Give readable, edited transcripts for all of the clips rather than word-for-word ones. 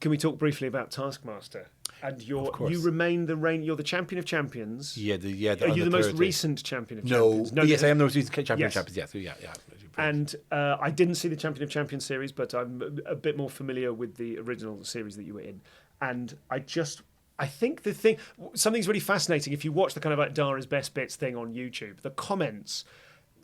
Can we talk briefly about Taskmaster? And you remain you're the champion of champions. Yeah, Are you the most recent champion of champions? No, yes, I am the most recent champion of champions. Yes, yeah. And I didn't see the Champion of Champions series, but I'm a bit more familiar with the original series that you were in. And I think something's really fascinating if you watch the kind of like Dara's Best Bits thing on YouTube. The comments,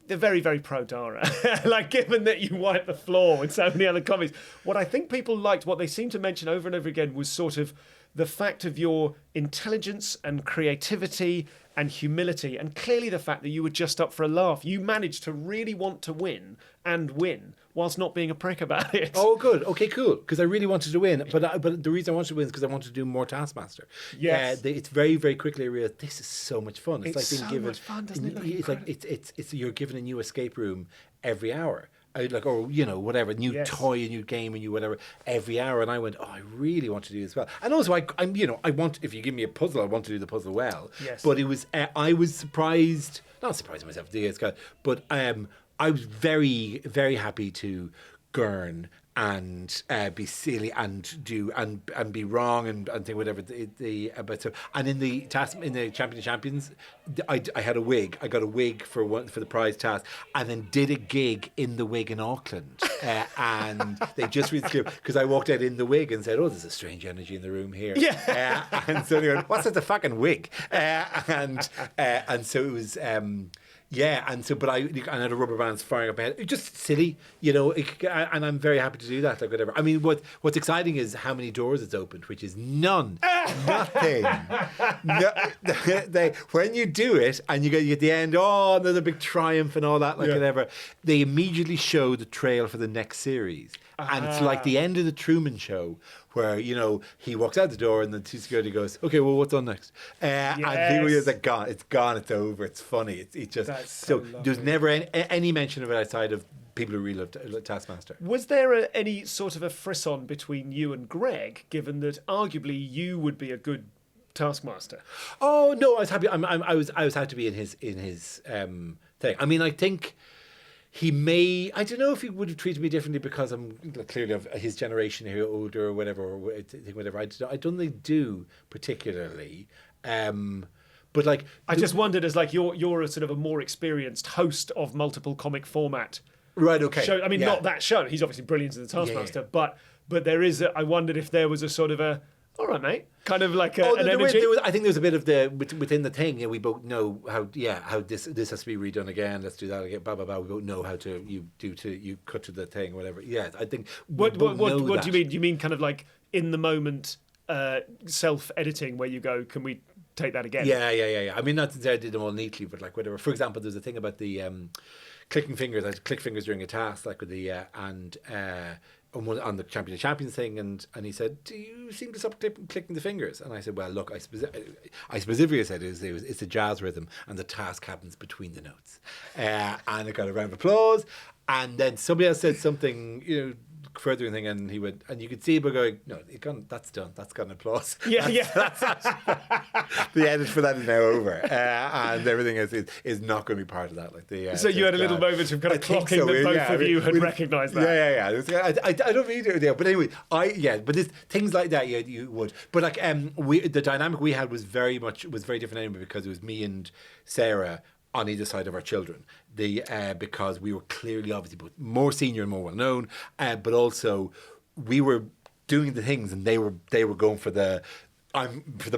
they're very, very pro Dara. Like, given that you wipe the floor with so many other comments, what I think people liked, what they seem to mention over and over again, was sort of the fact of your intelligence and creativity and humility, and clearly the fact that you were just up for a laugh. You managed to really want to win and win whilst not being a prick about it. Oh, good. Okay, cool. Because I really wanted to win. But the reason I wanted to win is because I wanted to do more Taskmaster. Yes. It's very, very quickly I realised this is so much fun. It's like being given, much fun, doesn't it? It's like it's you're given a new escape room every hour. Whatever, new toy, a new game, a new whatever, every hour. And I went, I really want to do this well. And also, I want, if you give me a puzzle, I want to do the puzzle well. Yes. But it was, I was surprised, not surprising myself, but I was very, very happy to gurn and be silly and do and be wrong and think whatever and in the Champion of Champions, I had a wig. I got a wig for the prize task, and then did a gig in the wig in Auckland, and they just because I walked out in the wig and said, "Oh, there's a strange energy in the room here." Yeah, and so they went, "What's with the fucking wig?" And so it was. But I had a rubber band firing up my head. It's just silly, and I'm very happy to do that, like whatever. I mean, what's exciting is how many doors it's opened, which is none. Nothing. When you do it and you get at the end, another big triumph and all that, whatever, they immediately show the trail for the next series. And it's like the end of the Truman Show, where, he walks out the door and the security goes, "Okay, well, what's on next?" And people are like, "Gone, it's over, it's funny." It's just, so there's never any mention of it outside of people who really love Taskmaster. Was there any sort of a frisson between you and Greg, given that arguably you would be a good Taskmaster? Oh, no, I was happy. I was happy to be in his thing. I mean, I think I don't know if he would have treated me differently because I'm clearly of his generation here, older or whatever. I don't think they do particularly. But like, I just wondered, as like you're a sort of a more experienced host of multiple comic format. Right. Okay. Show. I mean, not that show. He's obviously brilliant as the Taskmaster, but there is. I wondered if there was a sort of a, all right, mate, kind of like an energy. I think there was a bit of within the thing. We both know how this has to be redone again. Let's do that again. Blah blah blah. We both know how you cut to the thing, whatever. Yeah, I think. What do you mean? Do you mean kind of like in the moment self-editing where you go, can we take that again? Yeah. I mean, not to say I did them all neatly, but like whatever. For example, there's a thing about the clicking fingers. I had to click fingers during a task, like with the on the Champion of Champions thing, and he said, "Do you seem to stop clicking the fingers?" And I said, "Well, look, I specifically said it's a jazz rhythm, and the task happens between the notes." And it got a round of applause, and then somebody else said something, further thing, and he went, and you could see him going, "No, that's done. That's got an applause." That's the edit for that is now over, and everything is not going to be part of that. Like so you had a little moment of kind of clocking that both of you had recognised that. Yeah. I don't really do it there, but anyway, but there's things like that. You would, but like the dynamic we had was very different anyway, because it was me and Sarah on either side of our children, because we were clearly obviously both more senior and more well known, but also we were doing the things, and they were going for the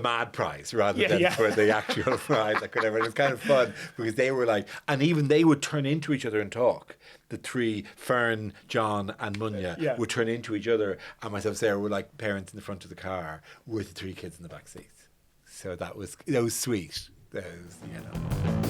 mad prize rather than for the actual prize, like whatever. And it was kind of fun because they were like, and even they would turn into each other and talk. The three, Fern, John, and Munya, would turn into each other, and myself and Sarah were like parents in the front of the car with the three kids in the back seats. So that was sweet. That was,